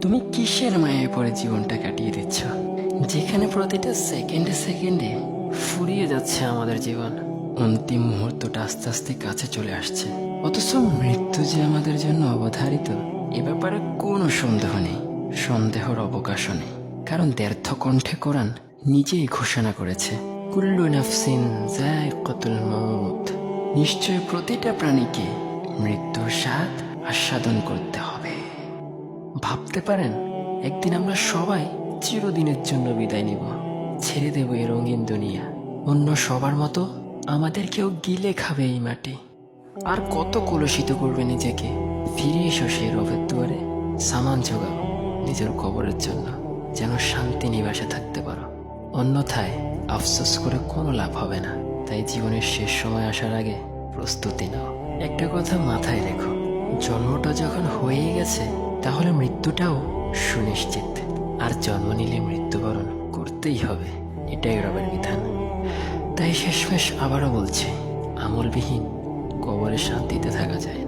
তুমি কিসের মায়ায় পড়ে জীবনটা কাটিয়ে দিচ্ছ, যেখানে প্রতিটা সেকেন্ডে সেকেন্ডে ফুরিয়ে যাচ্ছে আমাদের জীবন। অন্তিম মুহূর্তটা আস্তে আস্তে কাছে চলে আসছে, অথচ মৃত্যু যে আমাদের জন্য অবধারিত এ ব্যাপারে কোনো সন্দেহ নেই, সন্দেহর অবকাশও নেই। কারণ দ্ব্যর্থ কণ্ঠে কোরআন নিজেই ঘোষণা করেছে, কুল্লু নাফসিন যায়কাতুল মাউত, নিশ্চয় প্রতিটা প্রাণীকে মৃত্যুর স্বাদ আস্বাদন করতে হবে। ভাবতে পারেন একদিন আমরা সবাই চিরদিনের জন্য বিদায় নিব, ছেড়ে দেব এই রঙিন দুনিয়া। অন্য সবার মতো আমাদেরকেও গিলে খাবে এই মাটি। আর কত কলুষিত করবে নিজেকে। ফিরে এসো সেই রবের দুয়ারে, সামান জোগাও নিজের কবরের জন্য, যেন শান্তি নিবাসে থাকতে পারো। অন্যথায় আফসোস করে কোনো লাভ হবে না। তাই জীবনের শেষ সময় আসার আগে প্রস্তুতি নাও। একটা কথা মাথায় রেখো, জন্মটা যখন হয়েই গেছে তাহলে মৃত্যুটাও সুনিশ্চিত। আর জন্ম নিলে মৃত্যুবরণ করতেই হবে, এটাই রবের বিধান। তাই শেষমেশ আবারও বলছি, আমলবিহীন কবরে শান্তিতে থাকা যায় না।